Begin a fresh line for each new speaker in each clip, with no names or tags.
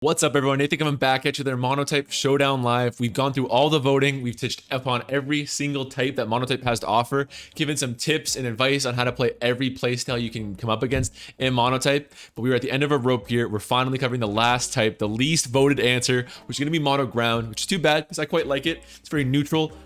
What's up, everyone? Nathan coming back at you there. Monotype Showdown Live. We've gone through all the voting. We've touched upon every single type that Monotype has to offer, given some tips and advice on how to play every playstyle you can come up against in Monotype. But we are at the end of our rope here. We're finally covering the last type, the least voted answer, which is going to be Mono Ground, which is too bad because I quite like it. It's very neutral,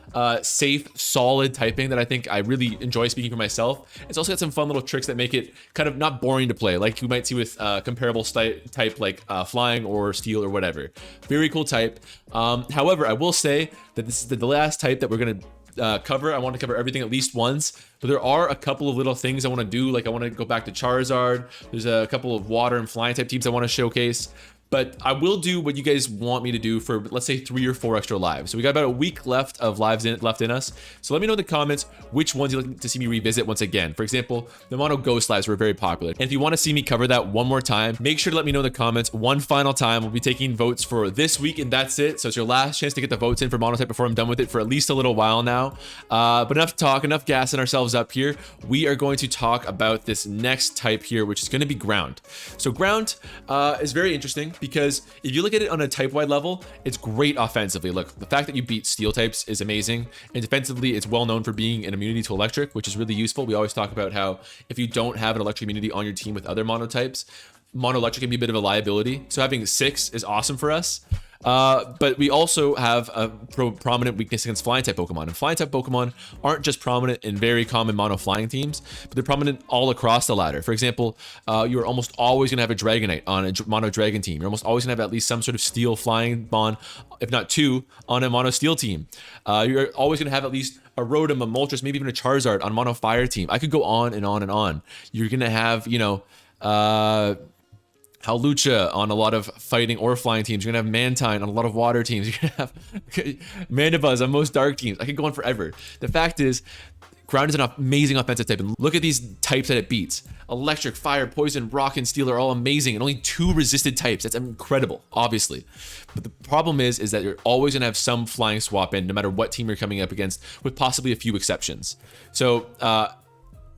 safe, solid typing that I think I really enjoy speaking for myself. It's also got some fun little tricks that make it kind of not boring to play, like you might see with comparable type like flying or steel or whatever. Very cool type. However, I will say that this is the last type that we're going to cover. I want to cover everything at least once, but there are a couple of little things I want to do. Like I want to go back to Charizard. There's a couple of water and flying type teams I want to showcase. But I will do what you guys want me to do for, let's say, 3 or 4 extra lives. So we got about a week left of lives left in us. So let me know in the comments which ones you'd like to see me revisit once again. For example, the Mono Ghost lives were very popular. And if you want to see me cover that one more time, make sure to let me know in the comments one final time. We'll be taking votes for this week, and that's it. So it's your last chance to get the votes in for Monotype before I'm done with it for at least a little while now. But enough talk, enough gassing ourselves up here. We are going to talk about this next type here, which is going to be Ground. So Ground is very interesting because if you look at it on a type-wide level, it's great offensively. Look, the fact that you beat steel types is amazing. And defensively, it's well known for being an immunity to electric, which is really useful. We always talk about how if you don't have an electric immunity on your team with other monotypes, mono electric can be a bit of a liability. So having 6 is awesome for us. But we also have a prominent weakness against flying type Pokemon. And flying type Pokemon aren't just prominent in very common mono flying teams, but they're prominent all across the ladder. For example, you're almost always going to have a Dragonite on a mono dragon team. You're almost always going to have at least some sort of steel flying Mon, if not 2, on a mono steel team. You're always going to have at least a Rotom, a Moltres, maybe even a Charizard on a mono fire team. I could go on and on and on. You're going to have, you know, Hawlucha on a lot of fighting or flying teams. You're gonna have Mantine on a lot of water teams. You're gonna have Mandibuzz on most dark teams. I could go on forever. The fact is, Ground is an amazing offensive type, and look at these types that it beats. Electric, Fire, Poison, Rock, and Steel are all amazing, and only 2 resisted types. That's incredible, obviously. But the problem is that you're always gonna have some flying swap in, no matter what team you're coming up against, with possibly a few exceptions. So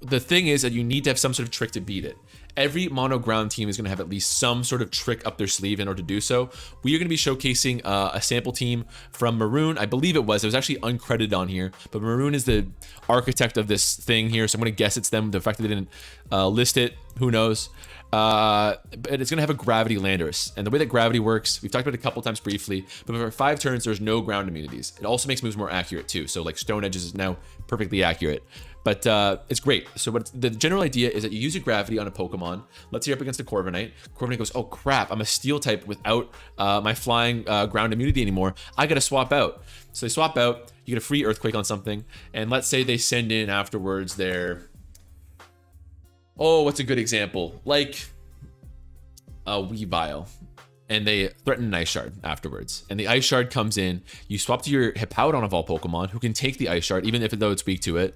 the thing is that you need to have some sort of trick to beat it. Every mono ground team is going to have at least some sort of trick up their sleeve in order to do so. We are going to be showcasing a sample team from Maroon. I believe it was actually uncredited on here, but Maroon is the architect of this thing here. So I'm going to guess it's them. The fact that they didn't list it, who knows? But it's going to have a Gravity Landorus. And the way that Gravity works, we've talked about it a couple times briefly, but for 5 turns, there's no ground immunities. It also makes moves more accurate too. So like Stone Edges is now perfectly accurate. But it's great. So the general idea is that you use your Gravity on a Pokemon. Let's say you're up against a Corviknight. Corviknight goes, oh crap, I'm a Steel type without my flying ground immunity anymore. I gotta swap out. So they swap out, you get a free Earthquake on something, and let's say they send in afterwards their... Oh, what's a good example? Like a Weavile. And they threaten an Ice Shard afterwards. And the Ice Shard comes in, you swap to your Hippowdon of all Pokemon, who can take the Ice Shard, even if though it's weak to it,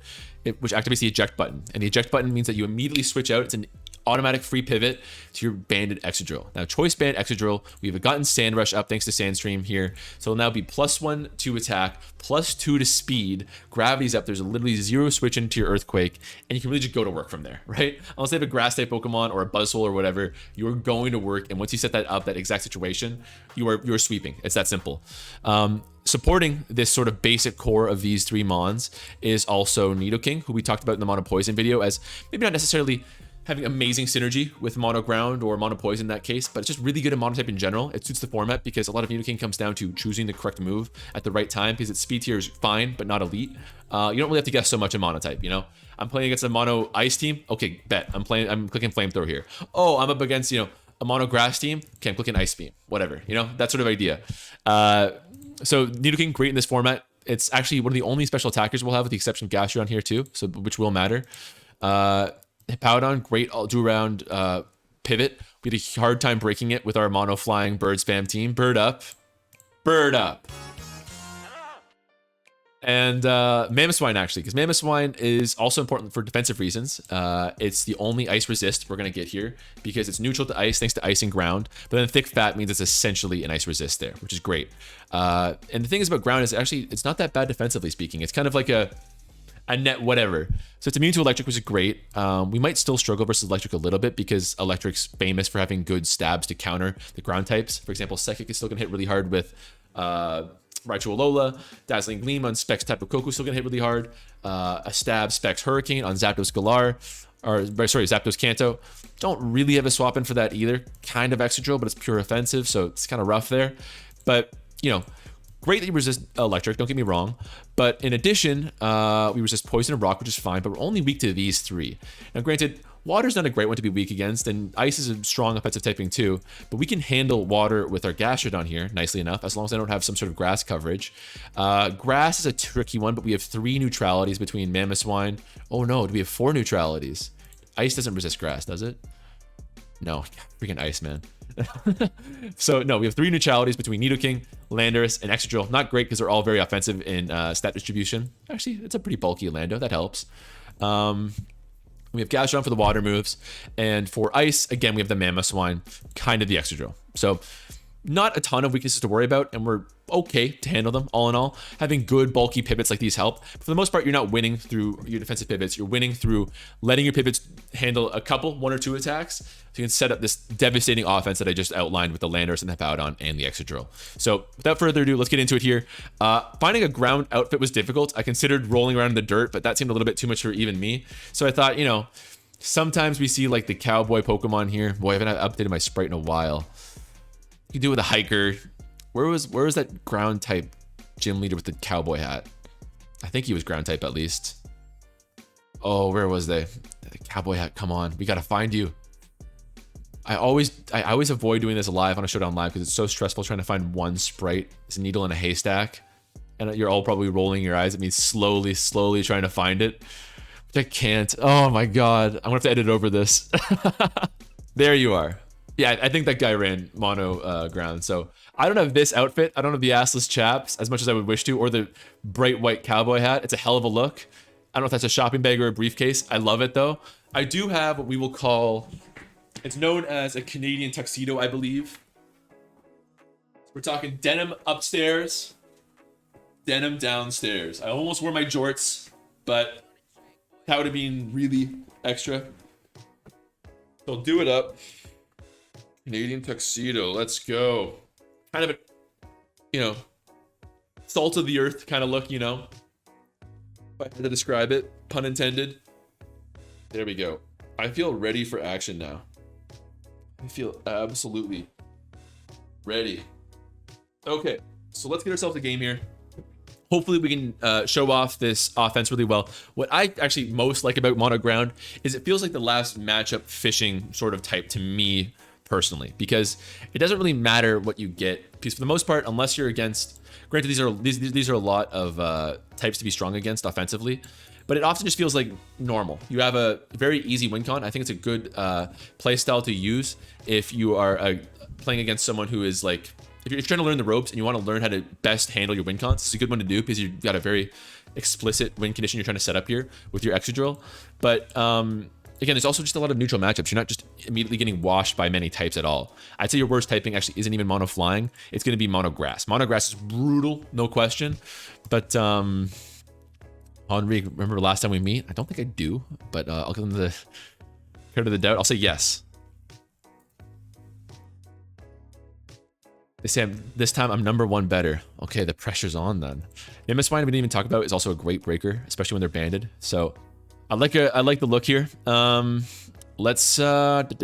which activates the eject button. And the eject button means that you immediately switch out. It's an automatic free pivot to your banded Excadrill. Now, choice band Excadrill, we've gotten Sand Rush up thanks to Sandstream here. So it'll now be +1 to attack, +2 to speed. Gravity's up. There's a literally 0 switch into your Earthquake, and you can really just go to work from there, right? Unless they have a Grass type Pokemon or a Buzzwole or whatever, you're going to work. And once you set that up, that exact situation, you're sweeping. It's that simple. Supporting this sort of basic core of these 3 Mons is also Nidoking, who we talked about in the Mono Poison video, as maybe not necessarily having amazing synergy with Mono Ground or Mono Poison in that case, but it's just really good at Monotype in general. It suits the format because a lot of Nidoking comes down to choosing the correct move at the right time, because its speed tier is fine, but not elite. You don't really have to guess so much in Monotype, you know? I'm playing against a Mono Ice team. Okay, bet. I'm clicking Flamethrower here. Oh, I'm up against, you know, a Mono Grass team. Okay, I'm clicking Ice Beam. Whatever, you know? That sort of idea. So Nidoking, great in this format. It's actually one of the only special attackers we'll have, with the exception of Gastrodon here too, so which will matter. Hippowdon, great all-do-round pivot. We had a hard time breaking it with our mono flying bird spam team. Bird up. Bird up. And Mamoswine, actually, because Mamoswine is also important for defensive reasons. It's the only ice resist we're going to get here because it's neutral to ice thanks to ice and ground. But then thick fat means it's essentially an ice resist there, which is great. And the thing is about ground is actually, it's not that bad defensively speaking. It's kind of like a a net whatever. So it's immune to electric, which is great. We might still struggle versus electric a little bit because electric's famous for having good stabs to counter the ground types. For example, psychic is still gonna hit really hard with Raichu Alola. Dazzling Gleam on Specs Tapu Koko is still gonna hit really hard. A stab Specs Hurricane on Zapdos Galar, or sorry, Zapdos Kanto. Don't really have a swap in for that either. Kind of Excadrill, but it's pure offensive, so it's kind of rough there. But you know, great that you resist electric, don't get me wrong. But in addition, we resist poison and rock, which is fine, but we're only weak to these three. Now granted, water's not a great one to be weak against, and ice is a strong offensive typing too, but we can handle water with our Gastrodon here, nicely enough, as long as I don't have some sort of grass coverage. Grass is a tricky one, but we have 3 neutralities between Mamoswine. Oh no, do we have 4 neutralities? Ice doesn't resist grass, does it? No, freaking ice, man. So no, we have 3 neutralities between Nidoking, Landorus, and Excadrill. Not great because they're all very offensive in stat distribution. Actually, it's a pretty bulky Lando. That helps. We have Gastrodon for the water moves, and for ice, again, we have the Mamoswine, kind of the Excadrill. So not a ton of weaknesses to worry about, and we're okay to handle them all in all. Having good bulky pivots like these help. But for the most part, you're not winning through your defensive pivots. You're winning through letting your pivots handle a couple, 1 or 2 attacks. So you can set up this devastating offense that I just outlined with the Landorus and the Hippowdon and the Excadrill. So without further ado, let's get into it here. Finding a ground outfit was difficult. I considered rolling around in the dirt, but that seemed a little bit too much for even me. So I thought, you know, sometimes we see like the cowboy Pokemon here. Boy, I haven't updated my sprite in a while. You can do it with a hiker. Where was that ground type gym leader with the cowboy hat? I think he was ground type at least. Oh, where was they? The cowboy hat, come on. We gotta find you. I always avoid doing this live on a Showdown Live because it's so stressful trying to find one sprite. It's a needle in a haystack. And you're all probably rolling your eyes at me slowly trying to find it. Which I can't. Oh my god. I'm gonna have to edit over this. There you are. Yeah, I think that guy ran mono ground. So I don't have this outfit. I don't have the assless chaps as much as I would wish to, or the bright white cowboy hat. It's a hell of a look. I don't know if that's a shopping bag or a briefcase. I love it though. I do have what we will call, it's known as a Canadian tuxedo, I believe. We're talking denim upstairs, denim downstairs. I almost wore my jorts, but that would have been really extra. So I'll do it up. Canadian tuxedo, let's go. Kind of a, you know, salt of the earth kind of look, you know. If I had to describe it, pun intended. There we go. I feel ready for action now. I feel absolutely ready. Okay, so let's get ourselves a game here. Hopefully we can show off this offense really well. What I actually most like about mono ground is it feels like the last matchup fishing sort of type to me personally, because it doesn't really matter what you get, because for the most part, unless you're against, granted these are a lot of types to be strong against offensively, but it often just feels like normal. You have a very easy win con. I think it's a good play style to use if you are playing against someone who is like, if you're trying to learn the ropes and you want to learn how to best handle your win cons, it's a good one to do because you've got a very explicit win condition you're trying to set up here with your Excadrill. But again, there's also just a lot of neutral matchups. You're not just immediately getting washed by many types at all. I'd say your worst typing actually isn't even mono flying. It's going to be mono grass. Mono grass is brutal, no question. But Henri, remember last time we meet? I don't think I do, but I'll give them the credit of the doubt. I'll say yes. They say this time I'm #1 better. Okay, the pressure's on then. Mamoswine we didn't even talk about is also a great breaker, especially when they're banded. So I like the look here. Let's not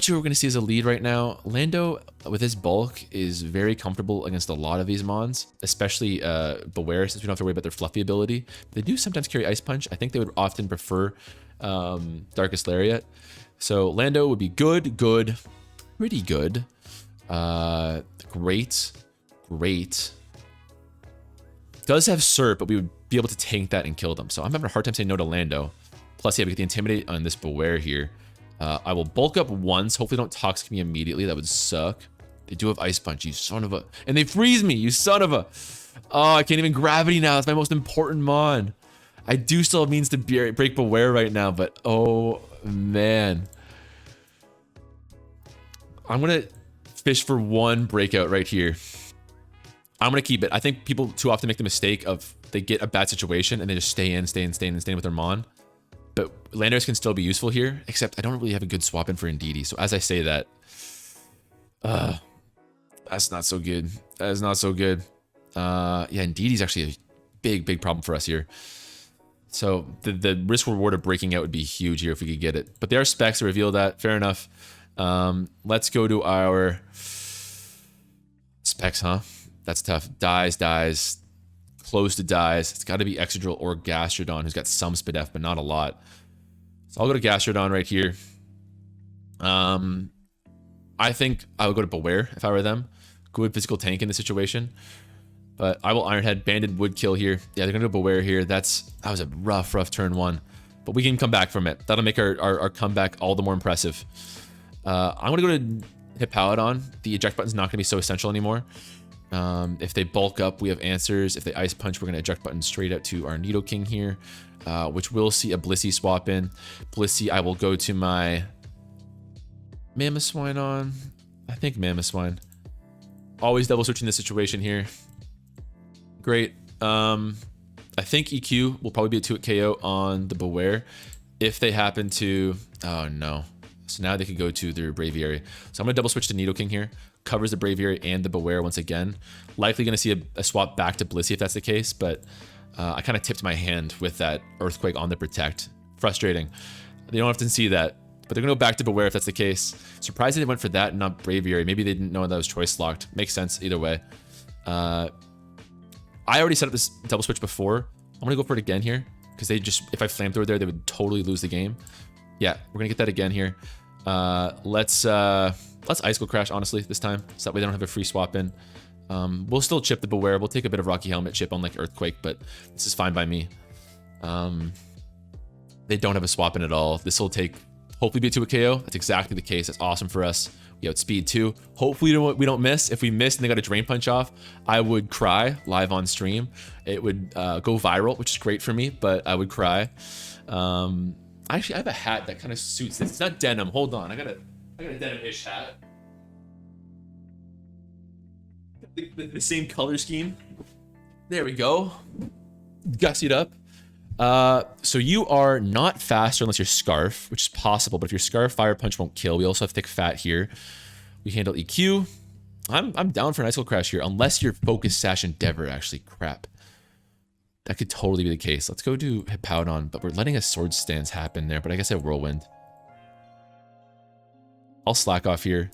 sure what we're gonna see as a lead right now. Lando with his bulk is very comfortable against a lot of these mons, especially Beware, since we don't have to worry about their fluffy ability. They do sometimes carry Ice Punch. I think they would often prefer Darkest Lariat. So Lando would be good, pretty good, great. Does have Surf, but we would be able to tank that and kill them. So I'm having a hard time saying no to Lando. Plus, yeah, we get the Intimidate on this Beware here. I will bulk up once. Hopefully don't Toxic me immediately. That would suck. They do have Ice Punch, you son of a... And they freeze me, you son of a... Oh, I can't even Gravity now. That's my most important mon. I do still have means to break Beware right now, but oh, man. I'm going to fish for one breakout right here. I'm going to keep it. I think people too often make the mistake of they get a bad situation and they just stay in with their Mon. But Landers can still be useful here, except I don't really have a good swap in for Indeedee. So as I say that, that's not so good. That is not so good. Yeah, Indeedee's actually a big problem for us here. So the risk reward of breaking out would be huge here if we could get it. But there are specs to reveal that. Fair enough. Let's go to our specs, huh? That's tough. Dies. Close to dies. It's got to be Excadrill or Gastrodon, who's got some Spadef, but not a lot. So I'll go to Gastrodon right here. I think I would go to Beware if I were them. Good physical tank in this situation. But I will Ironhead. Banded would kill here. Yeah, they're going to go Beware here. That was a rough turn one. But we can come back from it. That'll make our comeback all the more impressive. I'm going to go to Hippowdon. The eject button's not going to be so essential anymore. If they bulk up, we have answers. If they Ice Punch, we're going to eject button straight out to our Nidoking here, which will see a Blissey swap in. Blissey, I will go to my Mamoswine on. I think Mamoswine. Always double switching the situation here. Great. I think EQ will probably be a 2-hit KO on the Beware if they happen to... Oh, no. So now they could go to their Braviary. So I'm going to double switch to Nidoking here. Covers the Braviary and the Beware once again. Likely going to see a swap back to Blissey if that's the case, but I kind of tipped my hand with that Earthquake on the Protect. Frustrating. They don't often see that, but they're going to go back to Beware if that's the case. Surprising they went for that and not Braviary. Maybe they didn't know that was choice locked. Makes sense either way. I already set up this double switch before. I'm going to go for it again here because they just, if I Flamethrower there, they would totally lose the game. Yeah, we're going to get that again here. Let's Icicle Crash, honestly, this time. So that way they don't have a free swap in. We'll still chip the Beware. We'll take a bit of Rocky Helmet chip on like Earthquake, but this is fine by me. They don't have a swap in at all. This will take, hopefully be a 2-hit KO. That's exactly the case. That's awesome for us. We outspeed 2. Hopefully we don't miss. If we missed and they got a Drain Punch off, I would cry live on stream. It would go viral, which is great for me, but I would cry. Actually, I have a hat that kind of suits this. It's not denim. Hold on. I got a denim-ish hat. The same color scheme. There we go. Gussied up. So you are not faster unless you're Scarf, which is possible, but if you're Scarf, Fire Punch won't kill. We also have Thick Fat here. We handle EQ. I'm down for an Icicle Crash here, unless you're Focus Sash Endeavor, actually. Crap. That could totally be the case. Let's go do Hippowdon, but we're letting a Sword Stance happen there, but I guess I have Whirlwind. I'll slack off here.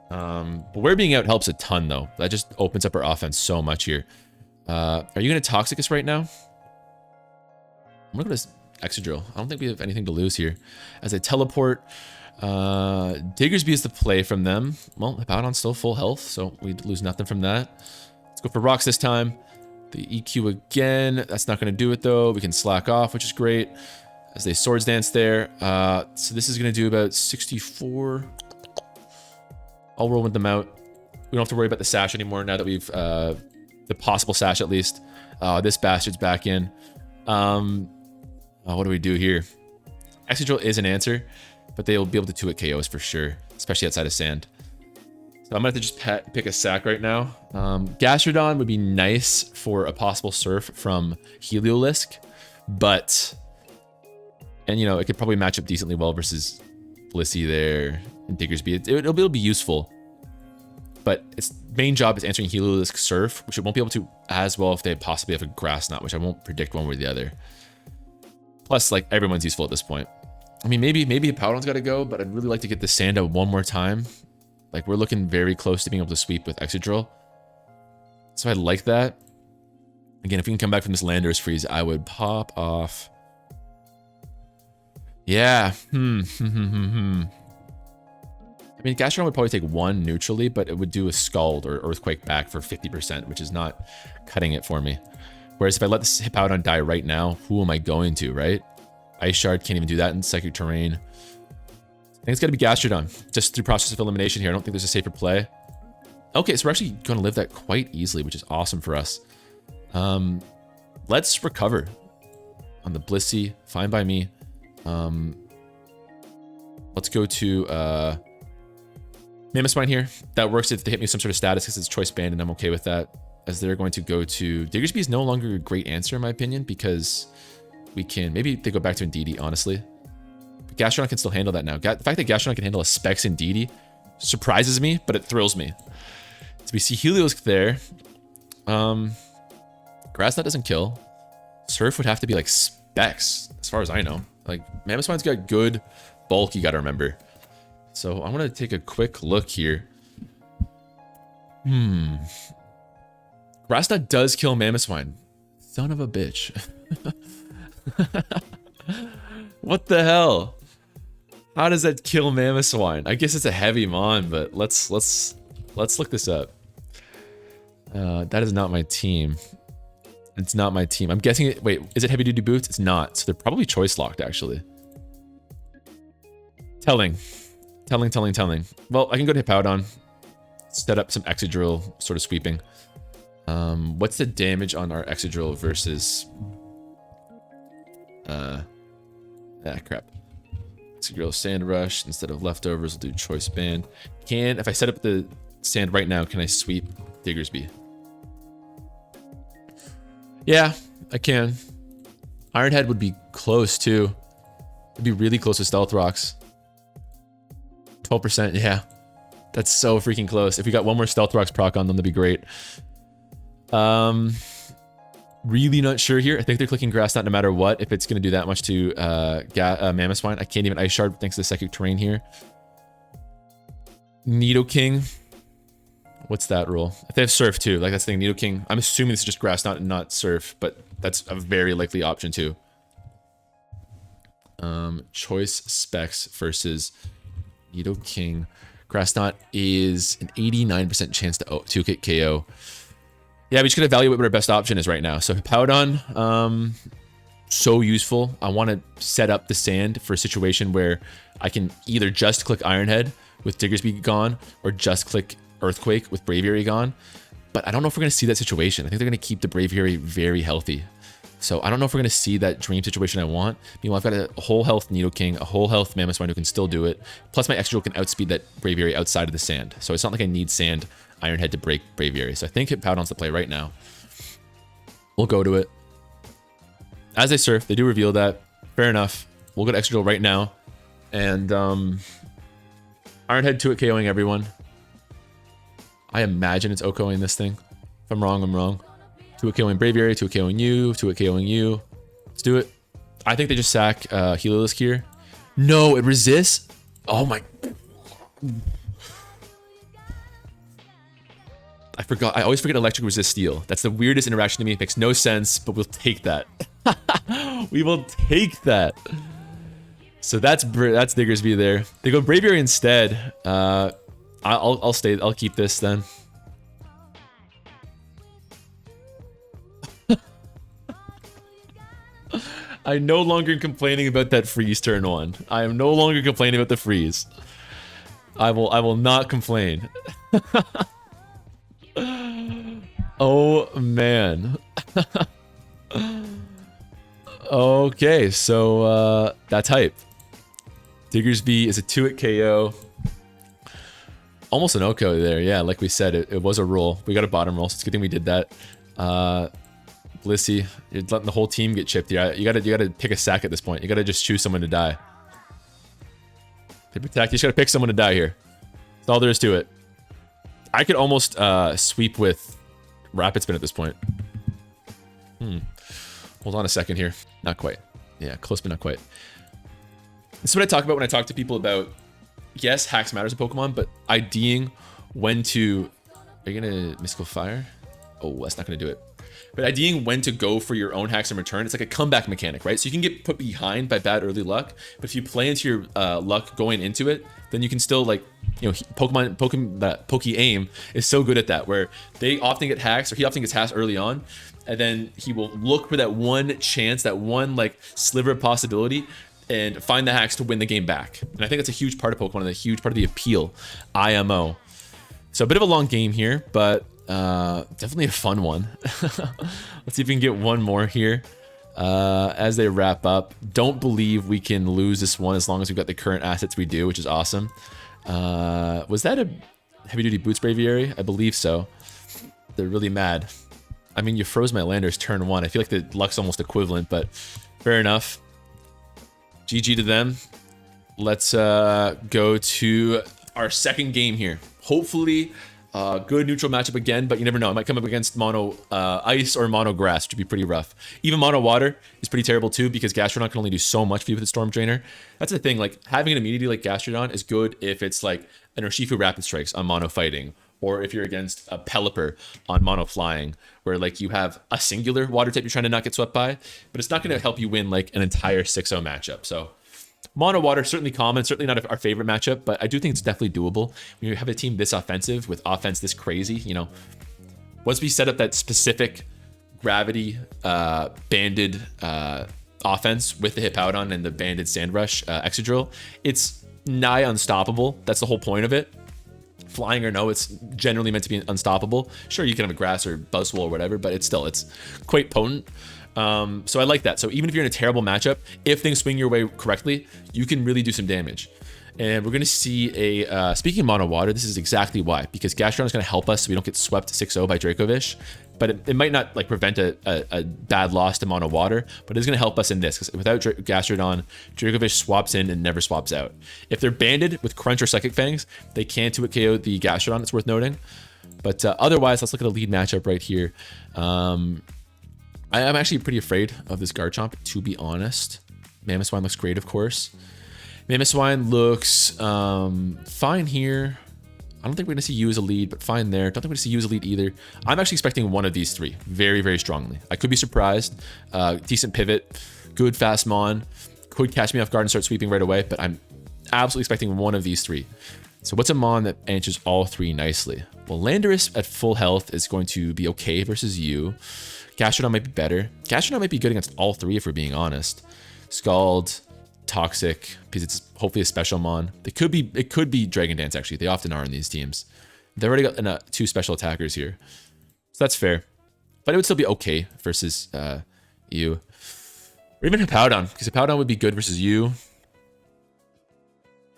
Beware being out helps a ton, though. That just opens up our offense so much here. Are you going to Toxicus right now? I'm going to go to Excadrill. I don't think we have anything to lose here. As I teleport, Diggersby is the play from them. Well, Hippowdon's still full health, so we'd lose nothing from that. Let's go for Rocks this time. The EQ again. That's not going to do it, though. We can slack off, which is great. As they Swords Dance there. So this is going to do about 64. I'll roll with them out. We don't have to worry about the Sash anymore now that we've... the possible Sash, at least. This bastard's back in. What do we do here? Excadrill is an answer, but they will be able to 2-hit KOs for sure, especially outside of Sand. So I'm going to have to just pick a sack right now. Gastrodon would be nice for a possible Surf from Heliolisk, but... And, you know, it could probably match up decently well versus Blissey there and Diggersby. It'll be useful. But its main job is answering Heliolisk Surf, which it won't be able to as well if they possibly have a Grass Knot, which I won't predict one way or the other. Plus, like, everyone's useful at this point. I mean, maybe Hippowdon's got to go, but I'd really like to get the Sand out one more time. Like, we're looking very close to being able to sweep with Excadrill. So I like that. Again, if we can come back from this Landorus freeze, I would pop off. Yeah. I mean, Gastrodon would probably take 1 neutrally, but it would do a Scald or Earthquake back for 50%, which is not cutting it for me. Whereas if I let this Hippowdon die right now, who am I going to, right? Ice Shard can't even do that in Psychic Terrain. I think it's got to be Gastrodon, just through process of elimination here. I don't think there's a safer play. Okay, so we're actually going to live that quite easily, which is awesome for us. Let's recover on the Blissey. Fine by me. Let's go to Mammoth Spine here. That works if they hit me with some sort of status because it's choice banned, and I'm okay with that. As they're going to go to... Diggersby is no longer a great answer, in my opinion, because we can... Maybe they go back to Indeedee, honestly. But Gastrodon can still handle that now. The fact that Gastrodon can handle a Specs Indeedee surprises me, but it thrills me. So we see Helios there. Grass Knot doesn't kill. Surf would have to be like Specs, as far as I know. Like, Mammoth Spine's got good bulk, you gotta remember. So I'm gonna take a quick look here. Grass Knot does kill Mammoth Spine. Son of a bitch. What the hell? How does that kill Mammoth Swine? I guess it's a heavy mon, but let's look this up. That is not my team. It's not my team. I'm guessing it. Wait, is it heavy duty boots? It's not. So they're probably choice locked actually. Telling. Well, I can go to Hippowdon. Set up some Excadrill sort of sweeping. What's the damage on our Excadrill versus crap. Excadrill Sand Rush instead of leftovers, we'll do choice band. If I set up the sand right now, can I sweep Diggersby? Yeah, I can. Iron Head would be close too. It'd be really close to Stealth Rocks. 12%, yeah. That's so freaking close. If we got one more Stealth Rocks proc on them, that'd be great. Really not sure here. I think they're clicking Grass Knot no matter what. If it's going to do that much to Mammoth Spine. I can't even Ice Shard thanks to the Psychic Terrain here. Nidoking. What's that rule? If they have Surf too, like that's the thing. Nidoking. I'm assuming this is just Grass Knot and not Surf, but that's a very likely option too. Choice Specs versus Nidoking. Grass Knot is an 89% chance to 2-hit KO. Yeah, we just gotta evaluate what our best option is right now. So Hippowdon, so useful. I want to set up the sand for a situation where I can either just click Iron Head with Diggersby gone, or just click Earthquake with Braviary gone. But I don't know if we're gonna see that situation. I think they're gonna keep the Braviary very healthy. So I don't know if we're gonna see that dream situation I want. Meanwhile, I've got a whole health Nidoking, a whole health Mammoth Swine who can still do it. Plus my Excadrill can outspeed that Braviary outside of the sand. So it's not like I need sand Iron Head to break Braviary. So I think Hippowdon's the play right now. We'll go to it. As they surf, they do reveal that. Fair enough. We'll go to Excadrill right now. And Iron Head 2-hit KOing everyone. I imagine it's OHKOing this thing. If I'm wrong, I'm wrong. 2-hit KOing Braviary, 2-hit KOing you, 2-hit KOing you. Let's do it. I think they just sack Heliolisk here. No, it resists? Oh my... I forgot. I always forget electric resist steel. That's the weirdest interaction to me. It makes no sense, but we'll take that. We will take that. So that's Diggersby there. They go Braviary instead. I'll stay. I'll keep this then. I'm no longer complaining about that freeze turn one. I am no longer complaining about the freeze. I will not complain. Oh man. Okay, so that's hype. Diggersby is a 2-hit KO. Almost an OHKO there, yeah, like we said, it was a roll. We got a bottom roll, so it's a good thing we did that. Blissey, you're letting the whole team get chipped here. You gotta pick a sack at this point. You gotta just choose someone to die. They protect, you just gotta pick someone to die here. That's all there is to it. I could almost sweep with Rapid Spin at this point. Hold on a second here. Not quite. Yeah, close but not quite. This is what I talk about when I talk to people about, yes, hacks matters in Pokemon, but IDing when to... Are you gonna Mystical Fire? Oh, that's not gonna do it. But IDing when to go for your own hacks in return, it's like a comeback mechanic, right? So you can get put behind by bad early luck, but if you play into your luck going into it, then you can still, like, you know, Poke Aim is so good at that, where they often get hacks, or he often gets hacks early on, and then he will look for that one chance, that one, like, sliver of possibility, and find the hacks to win the game back. And I think that's a huge part of Pokemon, and a huge part of the appeal, IMO. So a bit of a long game here, but definitely a fun one. Let's see if we can get one more here as they wrap up. Don't believe we can lose this one as long as we've got the current assets we do, which is awesome. Was that a heavy duty boots braviary? I believe so. They're really mad. I mean, you froze my landers turn 1. I feel like the luck's almost equivalent, but fair enough. GG to them. Let's go to our second game here. Hopefully, good neutral matchup again, but you never know. It might come up against mono ice or mono grass, which would be pretty rough. Even mono water is pretty terrible too, because Gastrodon can only do so much for you with the Storm Drainer. That's the thing, like having an immunity like Gastrodon is good if it's like an Urshifu Rapid Strikes on mono fighting, or if you're against a Pelipper on mono flying, where like you have a singular water type you're trying to not get swept by, but it's not going to help you win like an entire 6-0 matchup. So mono water, certainly common, certainly not our favorite matchup, but I do think it's definitely doable. When you have a team this offensive with offense this crazy, you know, once we set up that specific gravity banded offense with the Hippowdon and the banded Sandrush Excadrill, it's nigh unstoppable. That's the whole point of it. Flying or no, it's generally meant to be unstoppable. Sure, you can have a grass or Buzzwole or whatever, but it's quite potent. So I like that. So even if you're in a terrible matchup, if things swing your way correctly, you can really do some damage. And we're going to see a, speaking of mono water, this is exactly why, because Gastrodon is going to help us so we don't get swept 6-0 by Dracovish, but it might not like prevent a bad loss to mono water, but it's going to help us in this, because without Gastrodon, Dracovish swaps in and never swaps out. If they're banded with Crunch or Psychic Fangs, they can 2-hit KO the Gastrodon, it's worth noting. But otherwise, let's look at a lead matchup right here. I'm actually pretty afraid of this Garchomp, to be honest. Mamoswine looks great, of course. Mamoswine looks fine here. I don't think we're going to see you as a lead, but fine there. Don't think we're going to see you as a lead either. I'm actually expecting one of these three very, very strongly. I could be surprised. Decent pivot, good fast Mon. Could catch me off guard and start sweeping right away, but I'm absolutely expecting one of these three. So what's a Mon that answers all three nicely? Well, Landorus at full health is going to be okay versus you. Gastrodon might be better. Gastrodon might be good against all three if we're being honest. Scald, Toxic, because it's hopefully a special Mon. It could be Dragon Dance actually. They often are in these teams. They've already got two special attackers here, so that's fair. But it would still be okay versus you, or even Hippowdon, because Hippowdon would be good versus you.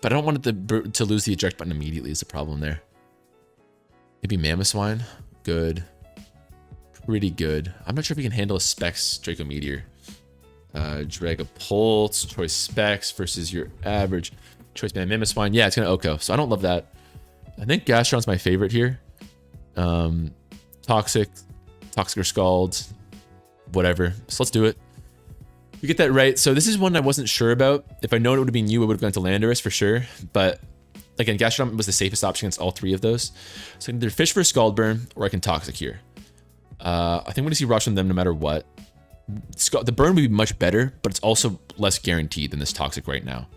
But I don't want it to lose the eject button immediately. Is the problem there? Maybe Mamoswine, good, pretty good. I'm not sure if we can handle a Specs Draco Meteor. Dragapult, Choice Specs versus your average Choice Band Mamoswine. Yeah, it's gonna Oko, so I don't love that. I think Gastron's my favorite here. Toxic or Scald, whatever. So let's do it. We get that right. So this is one I wasn't sure about. If I known it would have been you, I would have gone to Landorus for sure. But again, Gastrodon was the safest option against all three of those. So I can either fish for a Scald Burn or I can Toxic here. I think I'm gonna see Rush on them no matter what. The burn would be much better, but it's also less guaranteed than this Toxic right now.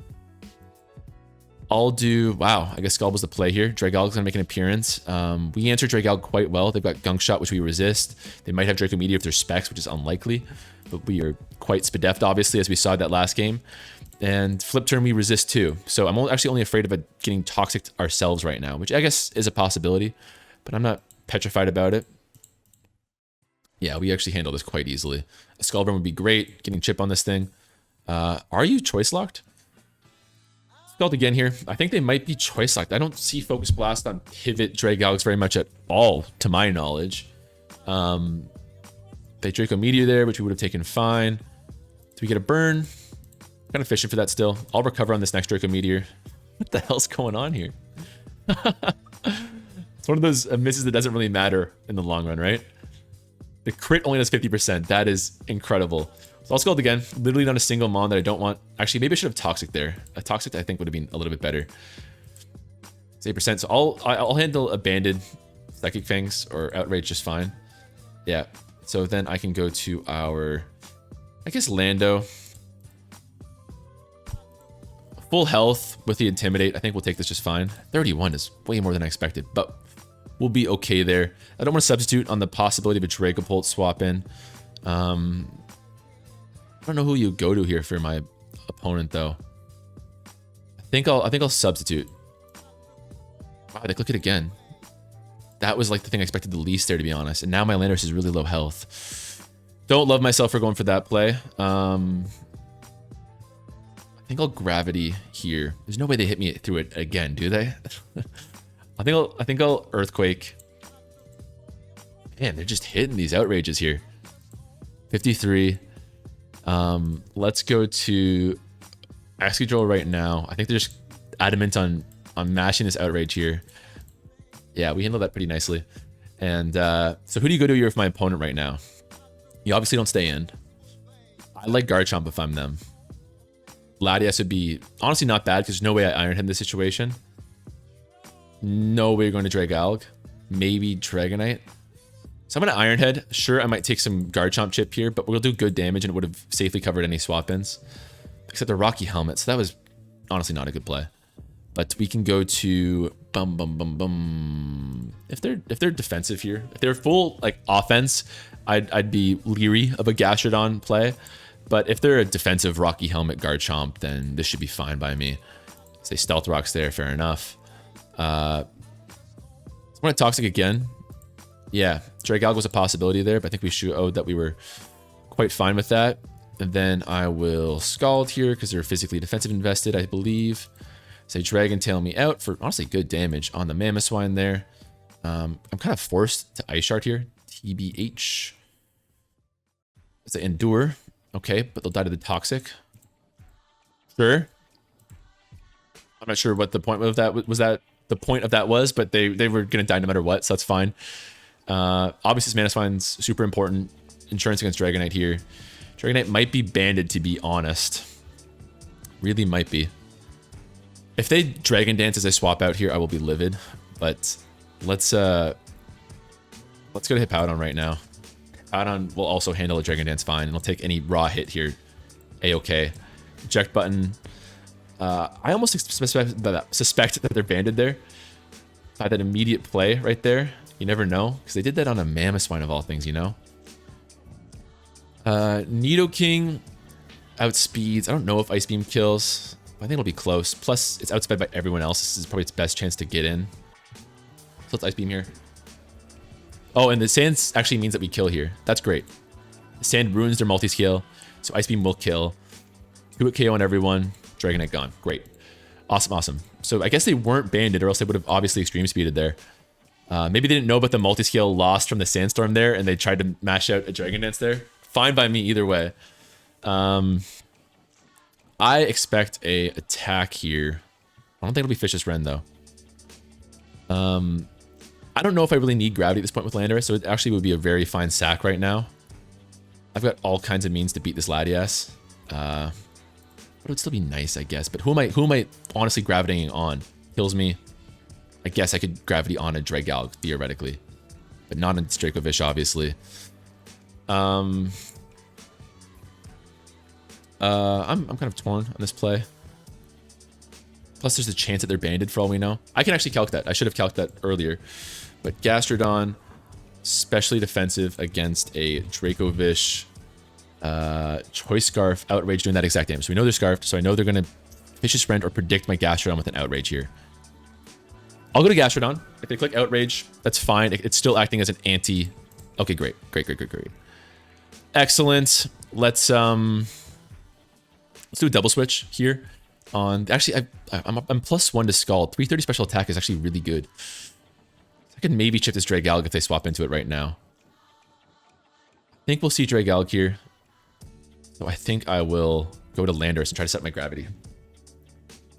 I'll do, wow, I guess Scald was the play here. Dragalg's gonna make an appearance. We answered Dragalg quite well. They've got Gunk Shot, which we resist. They might have Draco Meteor if they're Specs, which is unlikely, but we are quite Spadeft, obviously, as we saw that last game. And Flip Turn, we resist too. So I'm actually only afraid of getting Toxic ourselves right now, which I guess is a possibility, but I'm not petrified about it. Yeah, we actually handle this quite easily. A Skullburn would be great. Getting chip on this thing. Are you choice locked? Scald again here. I think they might be choice locked. I don't see Focus Blast on Pivot Dragalgs very much at all, to my knowledge. They Draco Meteor there, which we would have taken fine. Do we get a burn? Kind of fishing for that still. I'll recover on this next Draco Meteor. What the hell's going on here? It's one of those misses that doesn't really matter in the long run, right? The crit only does 50%. That is incredible. So I'll Scald again. Literally not a single Mon that I don't want. Actually, maybe I should have Toxic there. A Toxic I think would have been a little bit better. It's 8%. So I'll handle a Banded Psychic Fangs or Outrage just fine. Yeah. So then I can go to our, I guess, Lando. Full health with the Intimidate. I think we'll take this just fine. 31 is way more than I expected, but we'll be okay there. I don't want to substitute on the possibility of a Dragapult swap in. I don't know who you go to here for my opponent though. I think I'll substitute. Wow, they click it again. That was like the thing I expected the least there, to be honest. And now my Landorus is really low health. Don't love myself for going for that play. I think I'll gravity here. There's no way they hit me through it again, do they? I think I'll earthquake. Man, they're just hitting these outrages here. 53. Let's go to Axie Drill right now. I think they're just adamant on mashing this outrage here. Yeah, we handled that pretty nicely. And so who do you go to here with my opponent right now? You obviously don't stay in. I like Guard Chomp if I'm them. Latias would be honestly not bad because there's no way I Iron Head in this situation. No way you're going to Dragalg. Maybe Dragonite. So I'm going to Iron Head. Sure, I might take some Guard Chomp chip here, but we'll do good damage and it would have safely covered any swap-ins. Except the Rocky Helmet. So that was honestly not a good play. But we can go to If they're defensive here, if they're full like offense, I'd be leery of a Gastrodon play. But if they're a defensive Rocky Helmet Guard Chomp, then this should be fine by me. Say Stealth Rock's there, fair enough. I'm going to Toxic again. Yeah, Dragalg was a possibility there, but I think we showed that we were quite fine with that. And then I will Scald here because they're physically defensive invested, I believe. Say Dragon Tail me out for honestly good damage on the Mamoswine there. I'm kind of forced to Ice Shard here. TBH. It's an Endure. Okay, but they'll die to the Toxic. Sure. I'm not sure what the point of that was. That the point of that was, but they were going to die no matter what, so that's fine. Obviously, this Mamoswine's super important. Insurance against Dragonite here. Dragonite might be banded, to be honest. Really might be. If they Dragon Dance as I swap out here, I will be livid. But let's go to Hippowdon right now. Hippowdon will also handle a Dragon Dance fine, and I'll take any raw hit here. A-okay. Eject button. I almost suspect that they're banded there. By that immediate play right there. You never know, because they did that on a Mamoswine of all things, you know? Nidoking outspeeds. I don't know if Ice Beam kills. I think it'll be close. Plus, it's outsped by everyone else. This is probably its best chance to get in. So let's Ice Beam here. Oh, and the Sand actually means that we kill here. That's great. The Sand ruins their multi-scale, so Ice Beam will kill. 2-hit KO on everyone. Dragonite gone. Great. Awesome, awesome. So I guess they weren't banded, or else they would have obviously extreme speeded there. Maybe they didn't know about the multi-scale lost from the Sandstorm there, and they tried to mash out a Dragon Dance there. Fine by me either way. I expect a attack here. I don't think it'll be Vicious Rend, though. I don't know if I really need Gravity at this point with Landorus, so it actually would be a very fine sack right now. I've got all kinds of means to beat this Latias. But it would still be nice, I guess. But who am I honestly gravitating on? Kills me. I guess I could gravity on a Dragalg, theoretically. But not a Dracovish, obviously. I'm kind of torn on this play. Plus, there's a chance that they're banded for all we know. I can actually calc that. I should have calced that earlier. But Gastrodon, especially defensive against a Dracovish, Choice Scarf, Outrage doing that exact damage. So we know they're Scarfed, so I know they're going to Vicious Rend or predict my Gastrodon with an Outrage here. I'll go to Gastrodon. If they click Outrage, that's fine. It's still acting as an anti. Okay, great. Great. Excellent. Let's do a double switch here. Actually, I'm +1 to Scald. 330 special attack is actually really good. I could maybe chip this Dragalg if they swap into it right now. I think we'll see Dragalg here. So I think I will go to Landorus and try to set my gravity.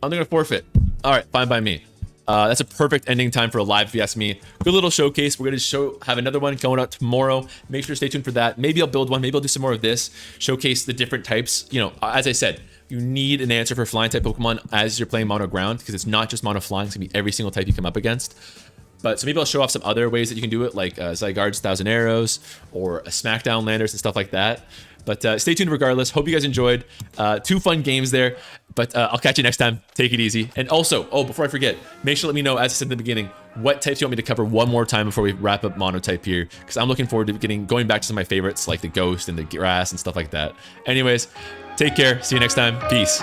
I'm going to forfeit. All right, fine by me. That's a perfect ending time for a live, if you ask me. Good little showcase. We're going to have another one going out tomorrow. Make sure to stay tuned for that. Maybe I'll build one. Maybe I'll do some more of this. Showcase the different types. You know, as I said, you need an answer for flying type Pokemon as you're playing mono ground, because it's not just mono flying. It's going to be every single type you come up against. But so maybe I'll show off some other ways that you can do it, like Zygarde's 1,000 Arrows or a Smackdown Landers and stuff like that. But stay tuned regardless. Hope you guys enjoyed. 2 fun games there. But I'll catch you next time. Take it easy. And also, before I forget, make sure to let me know, as I said in the beginning, what types you want me to cover one more time before we wrap up Monotype here. Because I'm looking forward to going back to some of my favorites, like the Ghost and the Grass and stuff like that. Anyways, take care. See you next time. Peace.